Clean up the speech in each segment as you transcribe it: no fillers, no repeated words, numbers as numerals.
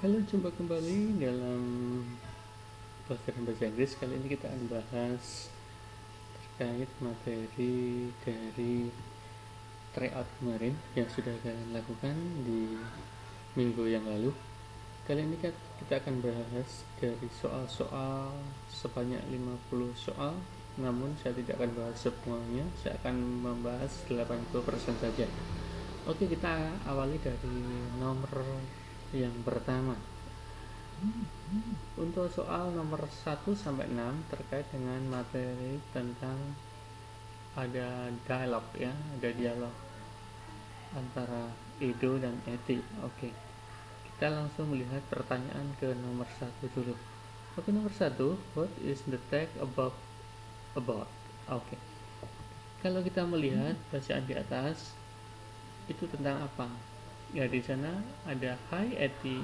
Halo, jumpa kembali dalam pelajaran bahasa Inggris. Kali ini kita akan bahas terkait materi dari tryout kemarin yang sudah kalian lakukan di minggu yang lalu. Kali ini kita akan bahas dari soal-soal sebanyak 50 soal, namun saya tidak akan bahas semuanya, saya akan membahas 80% saja. Oke, kita awali dari nomor yang pertama. Untuk soal nomor 1-6 terkait dengan materi tentang ada dialog antara Edo dan Eti. Oke. Kita langsung melihat pertanyaan ke nomor 1 dulu. Oke, nomor 1, what is the text about? Oke. Kalau kita melihat bacaan di atas itu tentang apa? Ya, di sana ada hi Eti,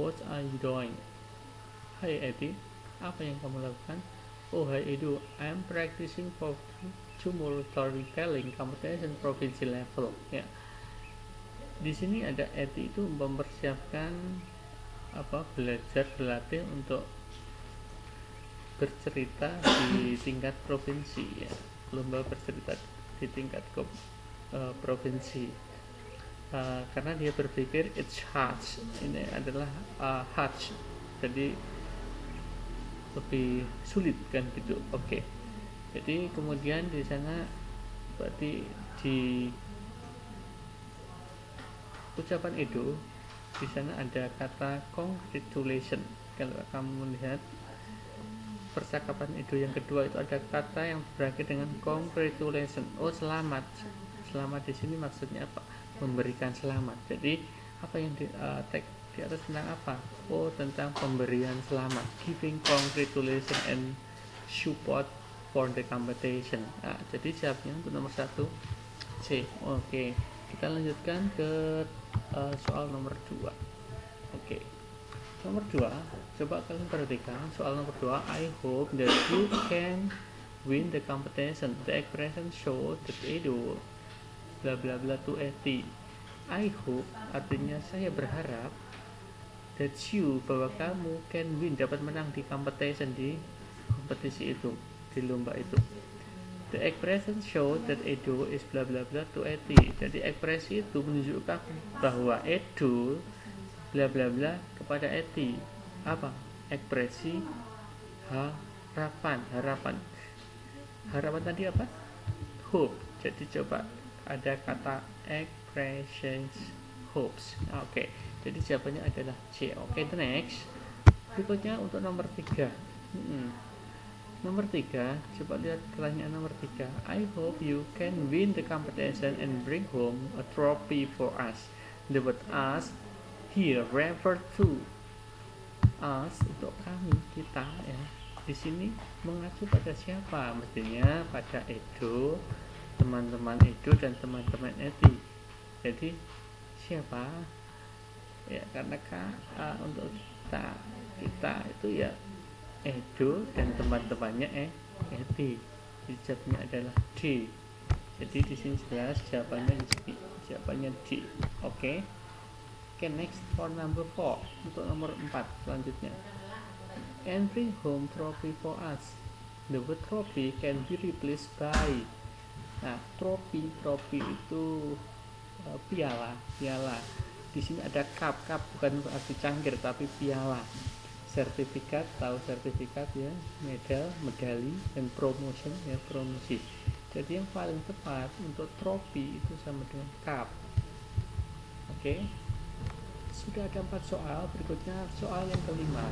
what are you doing? Hai Eti, apa yang kamu lakukan? Oh, hai Edo, I'm practicing for tomorrow storytelling competition provinsi level. Ya, di sini ada Eti itu mempersiapkan berlatih untuk bercerita di tingkat provinsi, ya, lomba bercerita di tingkat provinsi. Karena dia berpikir it's hard, ini adalah hard, jadi lebih sulit kan gitu. Oke. Jadi kemudian di sana berarti di ucapan Edo di sana ada kata congratulation. Kalau kamu melihat percakapan Edo yang kedua itu ada kata yang berakhir dengan congratulation. Oh, selamat. Selamat di sini maksudnya apa? Memberikan selamat. Jadi apa yang di atas tentang apa? Oh, tentang pemberian selamat, giving congratulation and support for the competition. Jadi jawabnya untuk nomor 1 C. Oke, kita lanjutkan ke soal nomor 2. Oke, nomor 2, coba kalian perhatikan soal nomor 2. I hope that you can win the competition. The expression show that Edo bla bla bla to Eti. I hope artinya saya berharap that you, bahwa kamu can win, dapat menang di competition, di kompetisi itu, di lomba itu. The expression show that Edo is bla bla bla to Eti. Jadi ekspresi itu menunjukkan bahwa Edo bla bla bla kepada Eti. Apa? Ekspresi harapan. Harapan tadi apa? Hope. Jadi coba ada kata expressions hopes. Oke. Jadi jawabannya adalah C. Oke, the next. Berikutnya untuk nomor 3. Nomor 3, coba lihat pertanyaan nomor 3. I hope you can win the competition and bring home a trophy for us. The word us here refer to us, untuk kami, kita, ya. Di sini mengacu pada siapa? Mestinya pada Edo, teman-teman Edo dan teman-teman Eti. Jadi siapa? Ya, karena untuk kita itu ya Edo dan teman-temannya Eti. Jawabnya adalah D. Jadi di sini jelas jawabannya D. Oke. Oke, next for number 4. Untuk nomor 4 selanjutnya. And bring home trophy for us. The word trophy can be replaced by. Nah, trophy itu piala. Di sini ada cup bukan berarti cangkir tapi piala. Sertifikat, tahu sertifikat ya, medali, dan promotion ya, promosi. Jadi yang paling tepat untuk trofi itu sama dengan cup. Oke. Sudah ada 4 soal, berikutnya soal yang kelima.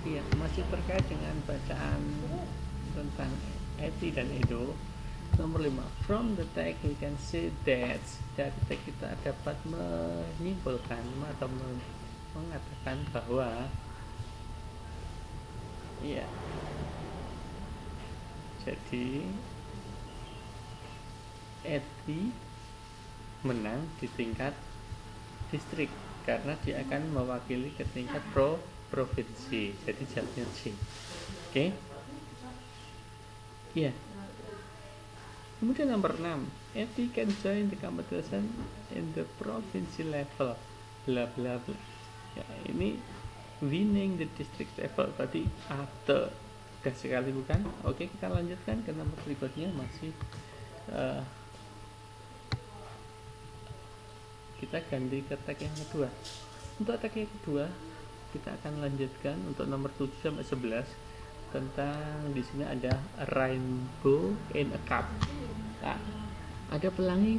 Iya, masih terkait dengan bacaan tentang Eti dan Edo. Nomor 5, from the text we can see that. Dari teks kita dapat menyimpulkan atau mengatakan bahwa ya, jadi Eti menang di tingkat distrik karena dia akan mewakili ke tingkat provinsi. Jadi jawabnya C. Oke. Iya. Kemudian nomor 6, Eti can join the competition in the province level bla bla bla. Ya, ini winning the district level berarti after. Mudah sekali bukan? Oke, kita lanjutkan ke nomor berikutnya. Masih kita ganti ke tag yang kedua. Untuk tag yang kedua kita akan lanjutkan untuk nomor 7 sampai 11 tentang di sini ada rainbow in a cup. Nah, ada pelangi,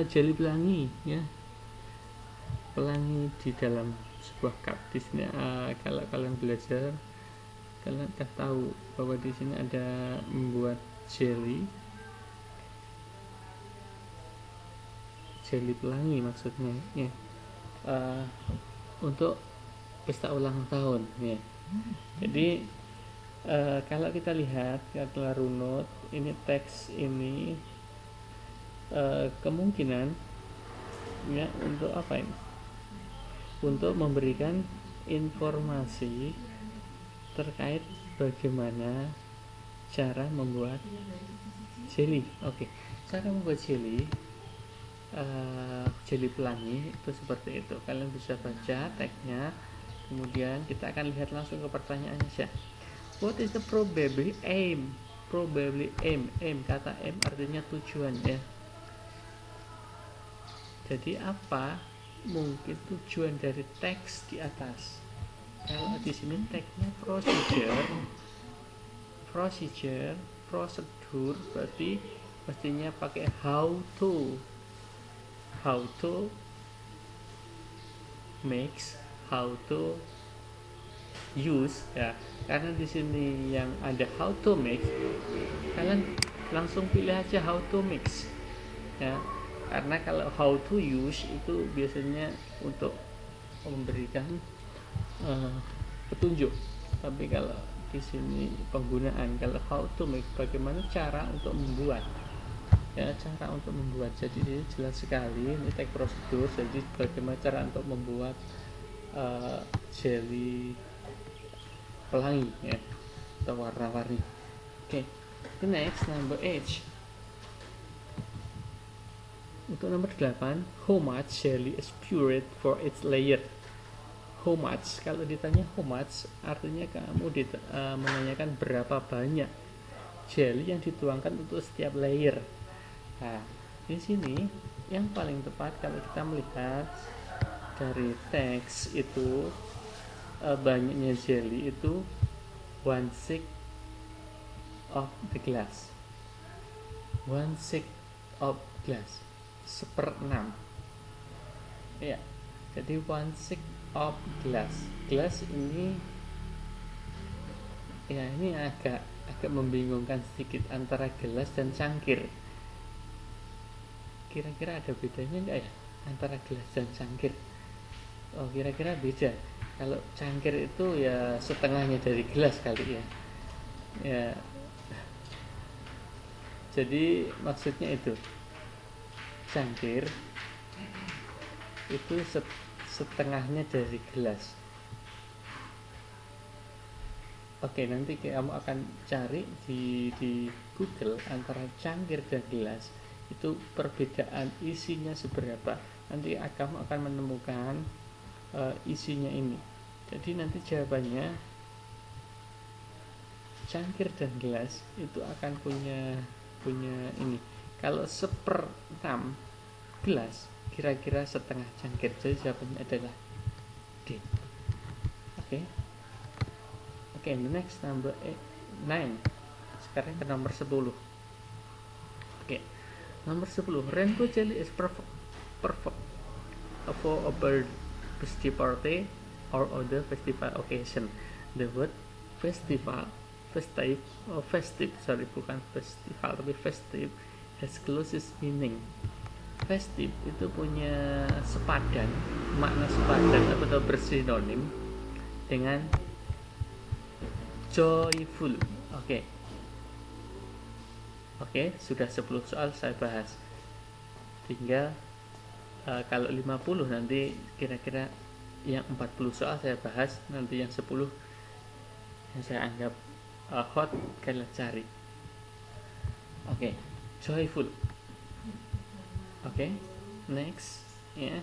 jeli pelangi ya, pelangi di dalam sebuah cup. Di sini kalau kalian belajar, kalian akan tahu bahwa di sini ada membuat jelly pelangi maksudnya ya, untuk pesta ulang tahun ya. Jadi kalau kita lihat kata runut ini, teks ini kemungkinan ya untuk apa ini, untuk memberikan informasi terkait bagaimana cara membuat jelly. Oke, cara membuat jelly pelangi itu seperti itu. Kalian bisa baca tagnya, kemudian kita akan lihat langsung ke pertanyaannya saja. What is the probably aim? Probably aim, kata aim artinya tujuan ya. Jadi apa mungkin tujuan dari teks di atas? Kalau di sini teksnya prosedur, berarti pastinya pakai how to makes, how to use ya. Karena di sini yang ada how to make, kalian langsung pilih aja how to mix ya. Karena kalau how to use itu biasanya untuk memberikan petunjuk, tapi kalau di sini penggunaan, kalau how to make bagaimana cara untuk membuat ya, cara untuk membuat. Jadi ini jelas sekali, ini tag prosedur. Jadi bagaimana cara untuk membuat jelly pelangi ya, atau warna-warni. Oke, the next number 8. Untuk nomor 8, how much jelly is poured for its layer? How much, kalau ditanya how much artinya kamu menanyakan berapa banyak jelly yang dituangkan untuk setiap layer. Nah, di sini yang paling tepat kalau kita melihat dari teks itu, banyaknya jelly itu 1/6 of the glass. 1/6 of glass, 1/6 ya. Jadi 1/6 of glass. Glass ini ya, ini agak membingungkan sedikit antara gelas dan cangkir. Kira-kira ada bedanya enggak ya antara gelas dan cangkir? Oh, kira-kira beda. Kalau cangkir itu ya setengahnya dari gelas kali ya. Ya. Jadi maksudnya itu, cangkir itu setengahnya dari gelas. Oke, nanti kamu akan cari di Google antara cangkir dan gelas itu perbedaan isinya seberapa. Nanti kamu akan menemukan isinya ini. Jadi nanti jawabannya cangkir dan gelas itu akan punya ini. Kalau 1/6 gelas, kira-kira setengah cangkir. Jadi jawabannya adalah D. Oke. Oke, the next number 9. Sekarang ke nomor 10. Oke. Nomor 10, rainbow jelly is perfect for a birthday party or other festival occasion. The word festive, bukan festival tapi festive, has closest meaning. Festive itu punya makna sepadan atau bersinonim dengan joyful. Oke, sudah 10 soal saya bahas. Tinggal kalau 50 nanti kira-kira yang 40 soal saya bahas, nanti yang 10 yang saya anggap hot kalian cari. Oke, joyful. Oke, next ya.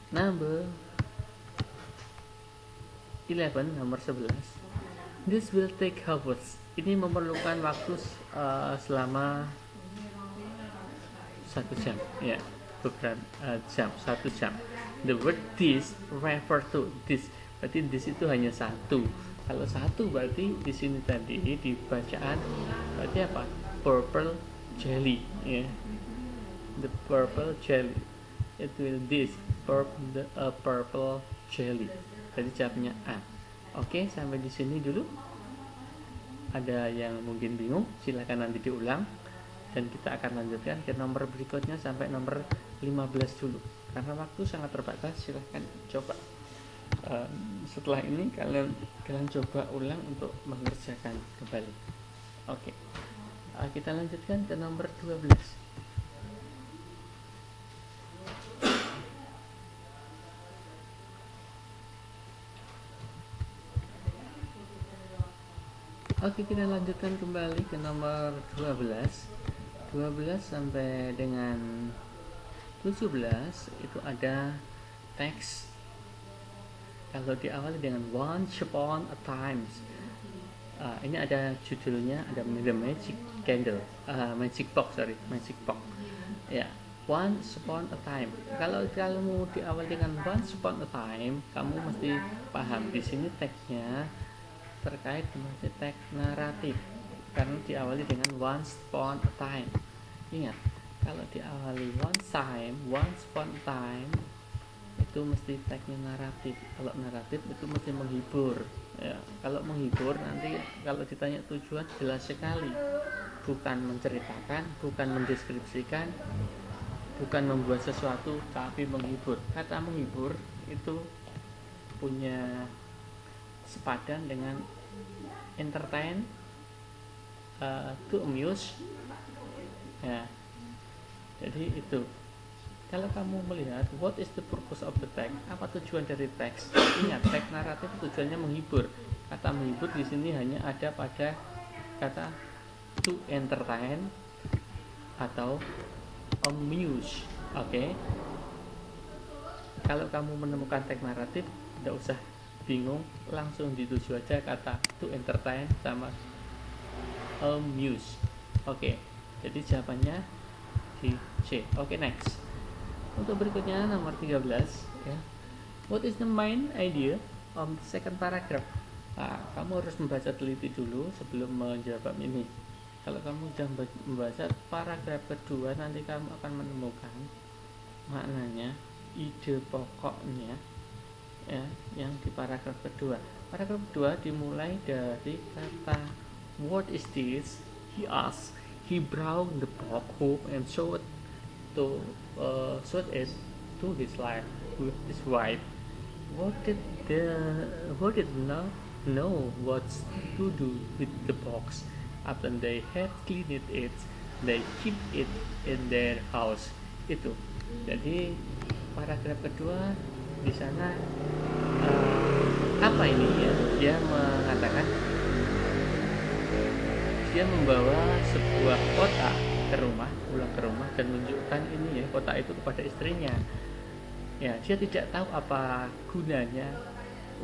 Number 11, nomor 11. This will take hours. Ini memerlukan waktu selama 1 jam, ya, beberapa jam, 1 jam. The word this refer to this. Berarti this itu hanya satu. Kalau satu berarti di sini tadi di bacaan berarti apa? Purple jelly, ya. The purple jelly. It will this purple jelly. Jadi jawabnya A. Oke, sampai di sini dulu. Ada yang mungkin bingung, silakan nanti diulang dan kita akan lanjutkan ke nomor berikutnya sampai nomor 15 dulu. Karena waktu sangat terbatas, silakan coba. Setelah ini kalian coba ulang untuk mengerjakan kembali. Oke. Kita lanjutkan ke nomor 12. Oke, kita lanjutkan kembali ke nomor 12 sampai dengan 17 itu ada teks. Kalau diawali dengan once upon a time, ini ada judulnya, ada The Magic Candle, Magic Box, ya. Once upon a time. Kalau kamu diawali dengan once upon a time, kamu mesti paham di sini teksnya terkait dengan teks naratif karena diawali dengan once upon a time. Ingat, kalau diawali once upon a time itu mesti teksnya naratif. Kalau naratif itu mesti menghibur, ya. Kalau menghibur nanti kalau ditanya tujuan jelas sekali, bukan menceritakan, bukan mendeskripsikan, bukan membuat sesuatu, tapi menghibur. Kata menghibur itu punya sepadan dengan entertain, to amuse, ya. Jadi itu. Kalau kamu melihat what is the purpose of the text, apa tujuan dari teks? Ingat, teks naratif tujuannya menghibur. Kata menghibur di sini hanya ada pada kata to entertain atau amuse. Oke. Kalau kamu menemukan teks naratif, tidak usah bingung, langsung dituju aja kata to entertain sama amuse. Oke, jadi jawabannya di C. Oke, next. Untuk berikutnya nomor 13, ya. What is the main idea of the second paragraph? Kamu harus membaca teliti dulu sebelum menjawab ini. Kalau kamu sudah membaca paragraf kedua, nanti kamu akan menemukan maknanya, ide pokoknya, ya, yang di paragraf kedua. Paragraf kedua dimulai dari kata what is this? He asked. He brought the book home and showed it to his wife. What did not know what to do with the box. After they had cleaned it, they keep it in their house. Itu. Jadi paragraf kedua di sana apa ini, ya? Dia mengatakan dia membawa sebuah kotak pulang ke rumah dan menunjukkan ini, ya, kotak itu kepada istrinya. Ya, dia tidak tahu apa gunanya,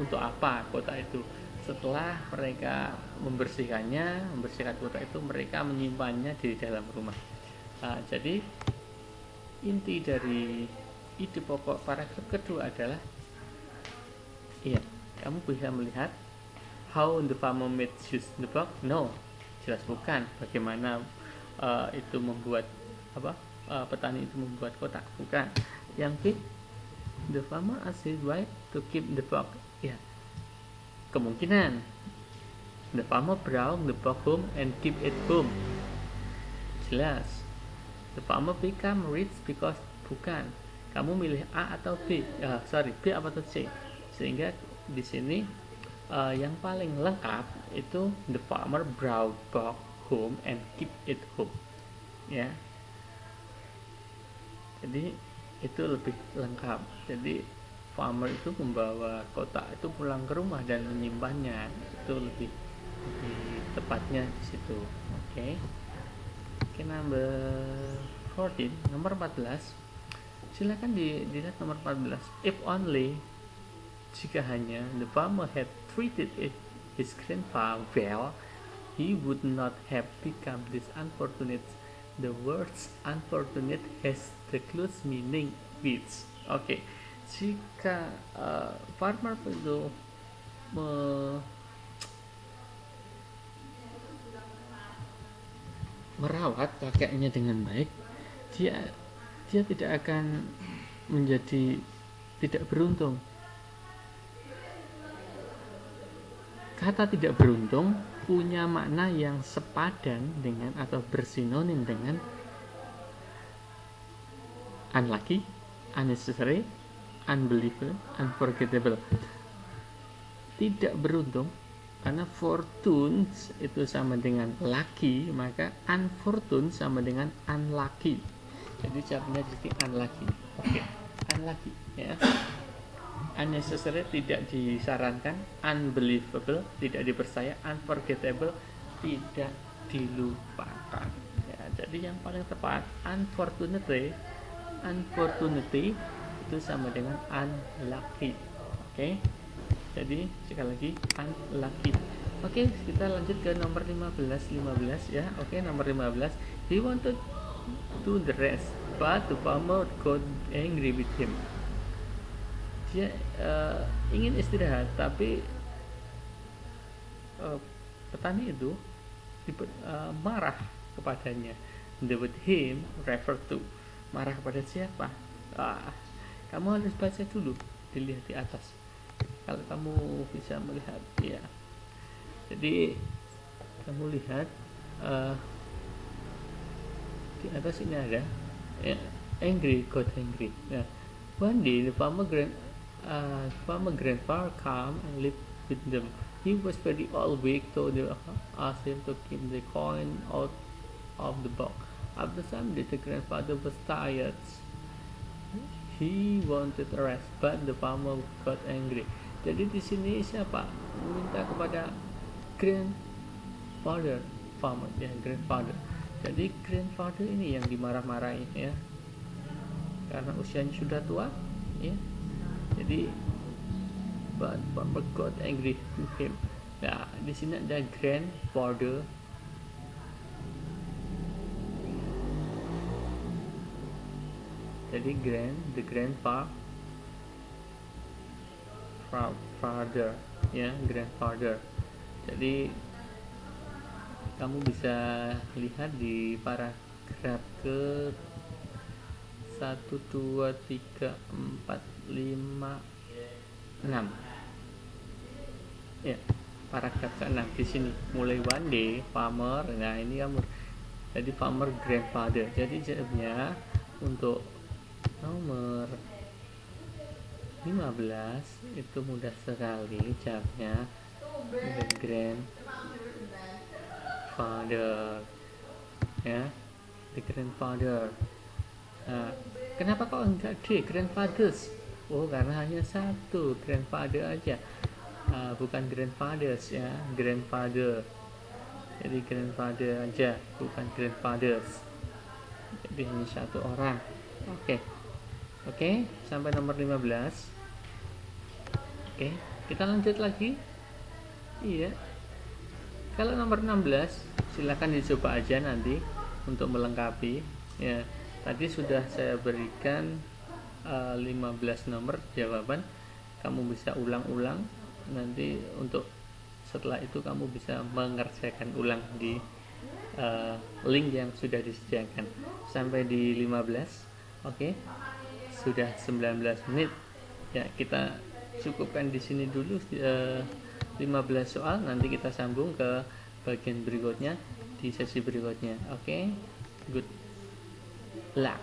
untuk apa kotak itu. Setelah mereka membersihkan kotak itu, mereka menyimpannya di dalam rumah. Jadi inti dari ide pokok paragraf kedua adalah, iya, kamu bisa melihat how the farmer made shoes in the box. No, jelas bukan. Bagaimana itu membuat petani itu membuat kotak, bukan. Yang B, the farmer asked his wife to keep the box. Ya, kemungkinan the farmer brought the box home and keep it home. Jelas. The farmer become rich because, bukan. Kamu milih A atau B? B atau C? Sehingga di sini yang paling lengkap itu the farmer brought box home and keep it home, ya. Jadi itu lebih lengkap. Jadi farmer itu membawa kotak itu pulang ke rumah dan menyimpannya. Itu lebih tepatnya di situ. Oke, nomor 14. Silakan dilihat nomor 14. If only, jika hanya the farmer had treated his grandpa well, he would not have become this unfortunate. The words unfortunate has the close meaning which. Oke, jika farmer itu merawat kakeknya dengan baik, dia tidak akan menjadi tidak beruntung. Kata tidak beruntung punya makna yang sepadan dengan atau bersinonim dengan unlucky, unnecessary, unbelievable, unforgettable. Tidak beruntung karena fortune itu sama dengan lucky, maka unfortunate sama dengan unlucky. Jadi caranya jadi unlucky. Oke, unlucky ya. Unnecessary tidak disarankan, unbelievable tidak dipercaya, unforgettable tidak dilupakan. Ya, jadi yang paling tepat unfortunately itu sama dengan unlucky. Oke. Jadi sekali lagi unlucky. Oke, kita lanjut ke nomor 15 ya. Oke, nomor 15. He wanted to the rest, but the farmer got angry with him. Dia ingin istirahat, tapi petani itu marah kepadanya. The with him refer to, marah kepada siapa? Kamu harus baca dulu, dilihat di atas. Kalau kamu bisa melihat, ya. Jadi kamu lihat di atas ini ada ya, angry, got angry. Nah, one day the farmer grandpa come and lived with them. He was very old, weak, so they asked him to keep the coin out of the box. After some days, the grandfather was tired. He wanted a rest, but the farmer got angry. Jadi di sini siapa? Meminta kepada grandfather, farmer ya, grandfather. Jadi grandfather ini yang dimarah-marahi ya, karena usianya sudah tua ya. Jadi but farmer got angry to him. Nah, di sini ada grandfather. Jadi the grandfather ya, grandfather. Jadi kamu bisa lihat di paragraf ke 1, 2, 3, 4, 5, 6 ya, paragraf ke-6 di sini mulai one day farmer. Nah, ini kamu jadi farmer grandfather. Jadi jawabnya untuk nomor 15 itu mudah sekali jawabnya, the grandfather ya, the grandfather. Nah, kenapa kok enggak D, grandfathers? Oh, karena hanya satu grandfather aja, bukan grandfathers ya, grandfather. Jadi grandfather aja, bukan grandfathers. Jadi hanya satu orang. Oke, sampai nomor 15. Oke, kita lanjut lagi. Iya. Kalau nomor 16, silakan dicoba aja nanti untuk melengkapi. Ya, tadi sudah saya berikan 15 nomor jawaban. Kamu bisa ulang-ulang. Nanti untuk setelah itu kamu bisa mengerjakan ulang di link yang sudah disediakan. Sampai di 15. Oke. Sudah 19 menit. Ya, kita cukupkan di sini dulu 15 soal, nanti kita sambung ke bagian berikutnya di sesi berikutnya. Oke. Good luck.